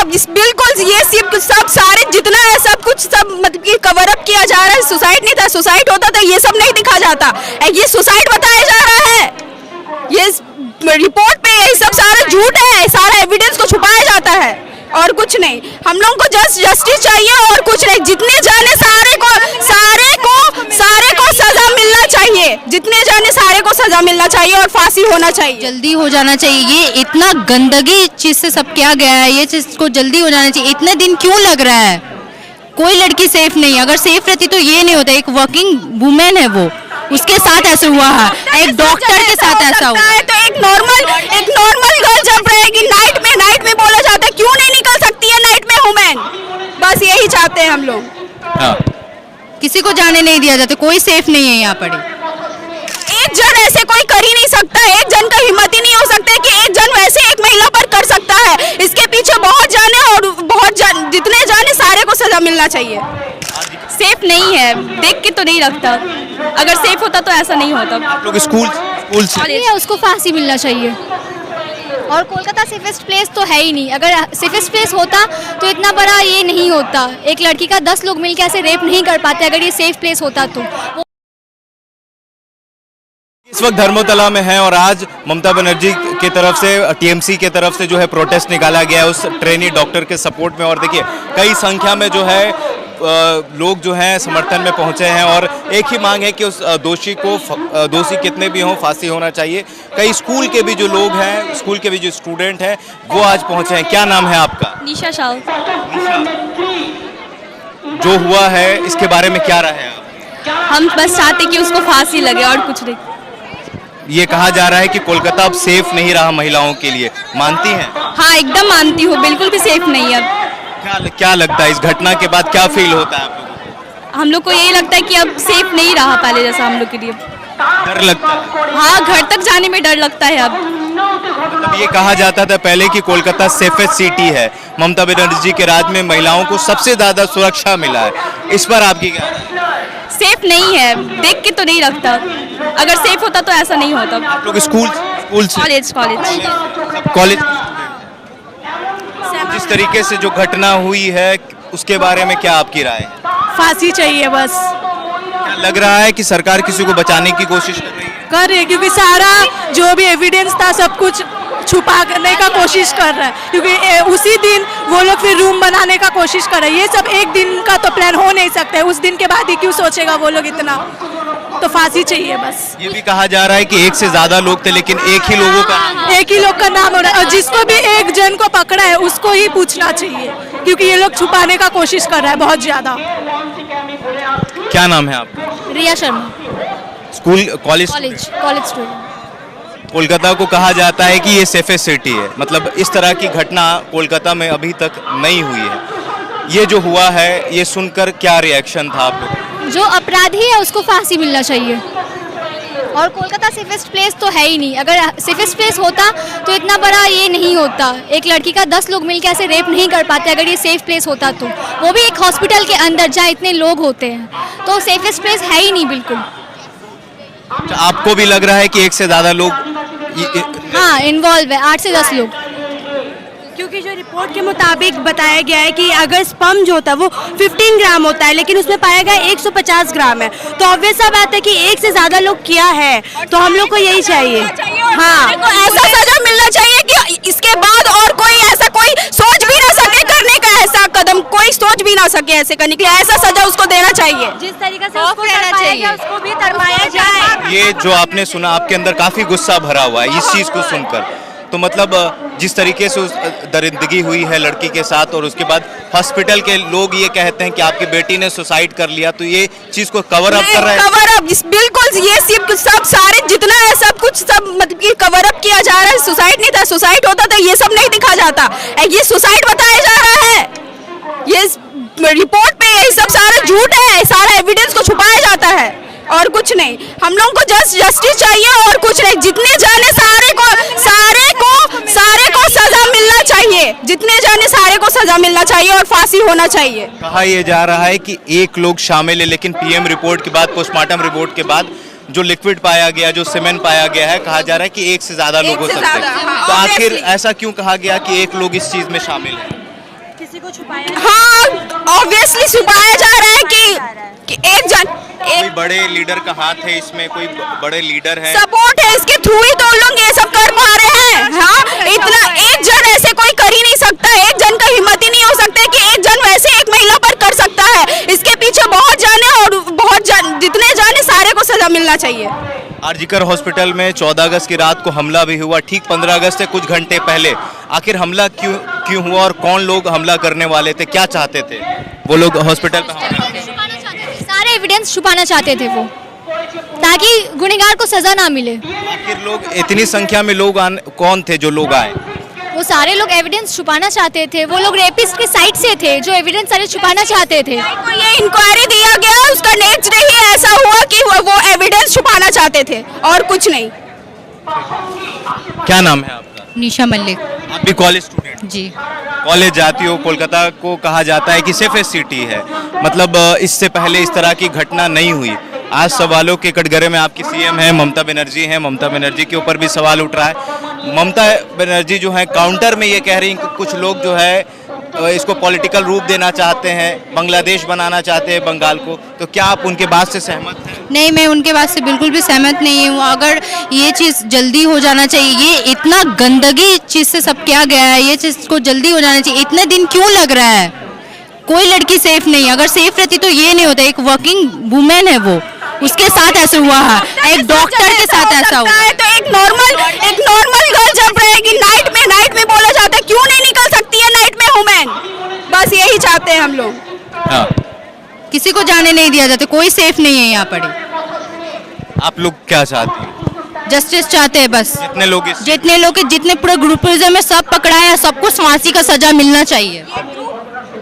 Up, बिल्कुल ये सब सारे जितना है सब कुछ सब मतलब कि कवर अप किया जा रहा है। सुसाइड नहीं था, सुसाइड होता तो ये सब नहीं दिखा जाता, ये सुसाइड बताया जा रहा है। ये रिपोर्ट पे यही सब सारा झूठ है, सारा एविडेंस को छुपाया जाता है और कुछ नहीं। हम लोगों को जस्टिस चाहिए और कुछ नहीं। जितने जाने सारे को सजा मिलना चाहिए, जितने जाने सारे को सजा मिलना चाहिए और फांसी होना चाहिए, जल्दी हो जाना चाहिए। ये इतना गंदगी चीज से सब किया गया है, ये चीज को जल्दी हो जाना चाहिए। इतने दिन क्यों लग रहा है? कोई लड़की सेफ नहीं, अगर सेफ रहती तो ये नहीं होता। एक वर्किंग वुमेन है वो, उसके साथ ऐसे हुआ है, एक डॉक्टर के साथ ऐसा हुआ है। तो एक नॉर्मल गर्ल जब रहेगी नाइट में बोला जाता है क्यों नहीं निकल सकती है नाइट में वुमेन। बस यही चाहते हैं हम लोग। हाँ। किसी को जाने नहीं दिया जाता, कोई सेफ नहीं है यहाँ पर। एक जन ऐसे कोई कर ही नहीं सकता, एक जन का हिम्मत ही नहीं हो सकता है कि एक जन वैसे एक महिला पर कर सकता है। इसके पीछे बहुत जाने और जितने जाने सारे को सजा मिलना चाहिए। सेफ नहीं है, देख के तो नहीं लगता। अगर सेफ होता तो ऐसा नहीं होता। आप लोग स्कूल से उसको फांसी मिलना चाहिए। और कोलकाता सेफेस्ट प्लेस तो है ही नहीं। अगर सेफेस्ट प्लेस होता तो इतना बड़ा ये नहीं होता। एक लड़की का 10 लोग मिलकर ऐसे रेप नहीं कर पाते अगर ये सेफ प्लेस होता तो। इस वक्त धर्मतला में है और आज ममता बनर्जी की तरफ से, टीएमसी के तरफ से जो है प्रोटेस्ट निकाला गया है उस ट्रेनी डॉक्टर के सपोर्ट में। और देखिए कई संख्या में जो है लोग जो हैं समर्थन में पहुंचे हैं और एक ही मांग है कि उस दोषी कितने भी हों फांसी होना चाहिए। कई स्कूल के भी जो लोग हैं, स्कूल के भी जो स्टूडेंट हैं वो आज पहुंचे हैं। क्या नाम है आपका? निशा शाह। जो हुआ है इसके बारे में क्या राय है आप? हम बस चाहते कि उसको फांसी लगे और कुछ नहीं। ये कहा जा रहा है कि कोलकाता अब सेफ नहीं रहा महिलाओं के लिए, मानती हैं? हाँ एकदम मानती हूँ, बिल्कुल भी सेफ नहीं है। क्या लगता है इस घटना के बाद क्या फील होता है आप लोगों को? हम लोग को यही लगता है कि अब सेफ नहीं रहा पहले जैसा हम लोग के लिए। डर लगता है? हाँ, घर तक जाने में डर लगता है अब। मतलब ये कहा जाता था पहले कि कोलकाता सेफेस्ट सिटी है, ममता बनर्जी के राज में महिलाओं को सबसे ज्यादा सुरक्षा मिला है। इस पर आपकी क्या? सेफ नहीं है, देख के तो नहीं लगता। अगर सेफ होता तो ऐसा नहीं होता। आप लोग स्कूल से? कॉलेज। जिस तरीके से जो घटना हुई है उसके बारे में क्या आपकी राय है? फांसी चाहिए बस। क्या लग रहा है कि सरकार किसी को बचाने की कोशिश कर रही है? कर रही है क्योंकि सारा जो भी एविडेंस था सब कुछ छुपा करने का कोशिश कर रहा है, क्योंकि उसी दिन वो लोग फिर रूम बनाने का कोशिश कर रहे हैं। ये सब एक दिन का तो प्लान हो नहीं सकता है, उस दिन के बाद ही क्यों सोचेगा वो लोग इतना। तो फांसी चाहिए बस। ये भी कहा जा रहा है कि एक से ज्यादा लोग थे लेकिन एक ही लोग का नाम हो रहा है और जिसको भी एक जन को पकड़ा है उसको ही पूछना चाहिए, क्योंकि ये लोग छुपाने का कोशिश कर रहा है बहुत ज्यादा। क्या नाम है आपका? रिया शर्मा। College student. कोलकाता को कहा जाता है कि ये सेफेस्ट सिटी है, मतलब इस तरह की घटना कोलकाता में अभी तक नहीं हुई है। ये जो हुआ है ये सुनकर क्या रिएक्शन था आप लोग? जो अपराधी है उसको फांसी मिलना चाहिए। और कोलकाता सेफेस्ट प्लेस तो है ही नहीं। अगर सेफेस्ट प्लेस होता तो इतना बड़ा ये नहीं होता। एक लड़की का 10 लोग मिलकर ऐसे रेप नहीं कर पाते अगर ये सेफ प्लेस होता तो। वो भी एक हॉस्पिटल के अंदर जहाँ इतने लोग होते हैं, तो सेफेस्ट प्लेस है ही नहीं बिल्कुल। आपको भी लग रहा है कि एक से ज्यादा लोग हाँ इन्वॉल्व है, 8 से 10 लोग। क्योंकि जो रिपोर्ट के मुताबिक बताया गया है कि अगर स्पर्म जो होता है वो 15 ग्राम होता है लेकिन उसमें पाया गया 150 ग्राम है, तो ऑब्वियस सा बात है कि एक से ज्यादा लोग किया है। तो हम लोग को यही चाहिए। हाँ, ऐसा सजा मिलना चाहिए कि इसके बाद और कोई ऐसा कोई सोच भी ना सके करने का ऐसा कदम, कोई सोच भी ना सके ऐसे करने के लिए। ऐसा सजा उसको देना चाहिए, जिस तरीके से उसको तड़पाया गया उसको भी तड़पाया जाए। ये जो आपने सुना आपके अंदर काफी गुस्सा भरा हुआ है इस चीज को सुनकर। तो मतलब जिस तरीके से उस दरिंदगी हुई है लड़की के साथ और उसके बाद हॉस्पिटल के लोग ये कहते हैं कि आपकी बेटी ने सुसाइड कर लिया, तो ये चीज को कवर अप कर रहा है। कवर अप, बिल्कुल ये सब सारे जितना है सब कुछ सब मतलब कि कवर अप किया जा रहा है। सुसाइड नहीं था, सुसाइड होता तो ये सब नहीं दिखा जाता, ये सुसाइड बताया जा रहा है। ये रिपोर्ट पे यही सब सारा झूठ है, सारा एविडेंस को छुपाया जाता है और कुछ नहीं। हम लोगों को जस्टिस चाहिए और कुछ नहीं। जितने जाने सारे को सजा मिलना चाहिए, जितने जाने सारे को सजा मिलना चाहिए और फांसी होना चाहिए। कहा यह जा रहा है कि एक लोग शामिल है, लेकिन पीएम रिपोर्ट के बाद, पोस्टमार्टम रिपोर्ट के बाद जो लिक्विड पाया गया, जो सीमेंट पाया गया है, कहा जा रहा है कि एक से ज्यादा लोग हो सकते हैं। तो आखिर ऐसा क्यों कहा गया कि एक लोग इस चीज में शामिल है? किसी को छुपाया हाँ ऑब्वियसली छुपाया जा रहा है कि एक जन कोई बड़े लीडर का हाथ है इसमें, कोई बड़े लीडर है, सपोर्ट है, इसके थ्रू ही तो लोग ये सब कर पा रहे हैं। हाँ इतना एक जन ऐसे कोई कर ही नहीं सकता, एक जन का हिम्मत ही नहीं हो सकता कि एक जन वैसे एक महिला पर कर सकता है। इसके पीछे बहुत जाने और बहुत जितने जाने सारे को सजा मिलना चाहिए। आरजीकर हॉस्पिटल में 14 अगस्त की रात को हमला भी हुआ, ठीक 15 अगस्त से कुछ घंटे पहले। आखिर हमला क्यों हुआ और कौन लोग हमला करने वाले थे, क्या चाहते थे वो लोग हॉस्पिटल पे हमला करने? सारे एविडेंस छुपाना चाहते थे वो, ताकि गुनहगार को सजा ना मिले। आखिर लोग इतनी संख्या में लोग कौन थे जो लोग आए? वो सारे लोग एविडेंस छुपाना चाहते थे, वो लोग रेपिस्ट के साइड से थे जो एविडेंस सारे छुपाना चाहते थे। को ये इंक्वायरी दिया गया, उसका नेक्स्ट डे ही ऐसा हुआ कि वो एविडेंस छुपाना चाहते थे और कुछ नहीं। क्या नाम है आपका? निशा मलिक आप भी कॉलेज स्टूडेंट? जी। कॉलेज जाती हो, कोलकाता को कहा जाता है कि सेफेस्ट सिटी है, मतलब इससे पहले इस तरह की घटना नहीं हुई। आज सवालों के कटघरे में आपकी सीएम है, ममता बनर्जी हैं, ममता बनर्जी के ऊपर भी सवाल उठ रहा है। ममता बनर्जी जो है काउंटर में ये कह रही हैं कि कुछ लोग जो है इसको पॉलिटिकल रूप देना चाहते हैं, बांग्लादेश बनाना चाहते हैं बंगाल को, तो क्या आप उनके बात से सहमत हैं? नहीं, मैं उनके बात से बिल्कुल भी सहमत नहीं हूँ। अगर ये चीज़ जल्दी हो जाना चाहिए, ये इतना गंदगी चीज़ से सब किया गया है, ये चीज़ को जल्दी हो जाना चाहिए। इतने दिन क्यों लग रहा है? कोई लड़की सेफ नहीं, अगर सेफ रहती तो ये नहीं होता। एक वर्किंग वुमेन है वो, उसके साथ ऐसे हुआ है, एक डॉक्टर के साथ ऐसा हुआ है। तो एक नॉर्मल गर्ल जब रहेगी नाइट में बोला जाता है क्यों नहीं निकल सकती है नाइट में वुमेन, बस यही चाहते हैं हम लोग। हाँ, किसी को जाने नहीं दिया जाता, कोई सेफ नहीं है यहाँ पर। आप लोग क्या चाहते हैं? जस्टिस चाहते हैं बस। जितने लोग जितने पूरे ग्रुपिज्म में सब पकड़ाए हैं, सबको फांसी का सजा मिलना चाहिए।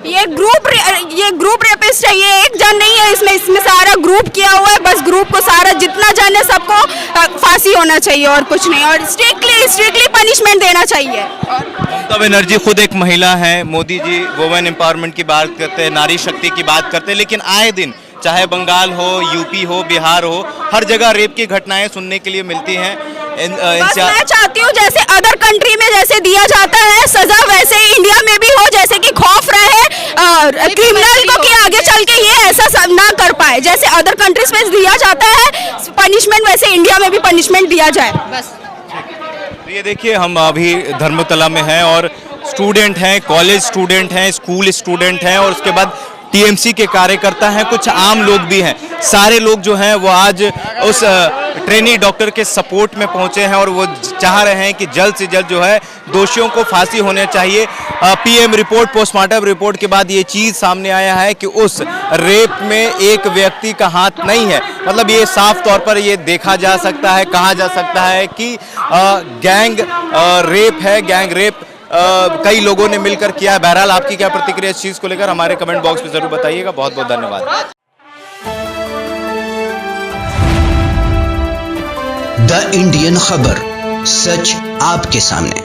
ये ग्रुप रेपिस्ट है, ये एक जन नहीं है, इसमें सारा ग्रुप किया हुआ है। बस ग्रुप को सारा जितना जन है सबको फांसी होना चाहिए और कुछ नहीं, और स्ट्रिक्टली पनिशमेंट देना चाहिए। ममता बनर्जी खुद एक महिला है, मोदी जी वुमेन एम्पावरमेंट की बात करते हैं, नारी शक्ति की बात करते हैं, लेकिन आए दिन चाहे बंगाल हो, यूपी हो, बिहार हो, हर जगह रेप की घटनाएं सुनने के लिए मिलती हैं। बस मैं चाहती हूँ जैसे अदर कंट्री में जैसे दिया जाता है सजा, वैसे ही इंडिया में भी हो, जैसे कि खौफ रहे क्रिमिनल को कि आगे चल के ये ऐसा ना कर पाए। जैसे अदर कंट्रीज में दिया जाता है पनिशमेंट, वैसे इंडिया में भी पनिशमेंट दिया जाए बस। ये देखिए, हम अभी धर्मतला में हैं और स्टूडेंट हैं, कॉलेज स्टूडेंट हैं, स्कूल स्टूडेंट हैं और उसके बाद टीएमसी के कार्यकर्ता हैं, कुछ आम लोग भी हैं। सारे लोग जो हैं वो आज उस ट्रेनी डॉक्टर के सपोर्ट में पहुंचे हैं और वो चाह रहे हैं कि जल्द से जल्द जो है दोषियों को फांसी होनी चाहिए। पीएम रिपोर्ट, पोस्टमार्टम रिपोर्ट के बाद ये चीज़ सामने आया है कि उस रेप में एक व्यक्ति का हाथ नहीं है। मतलब ये साफ तौर पर ये देखा जा सकता है, कहा जा सकता है कि गैंग रेप है, गैंग रेप कई लोगों ने मिलकर किया है। बहरहाल आपकी क्या प्रतिक्रिया इस चीज़ को लेकर हमारे कमेंट बॉक्स में ज़रूर बताइएगा। बहुत बहुत धन्यवाद। द इंडियन खबर, सच आपके सामने।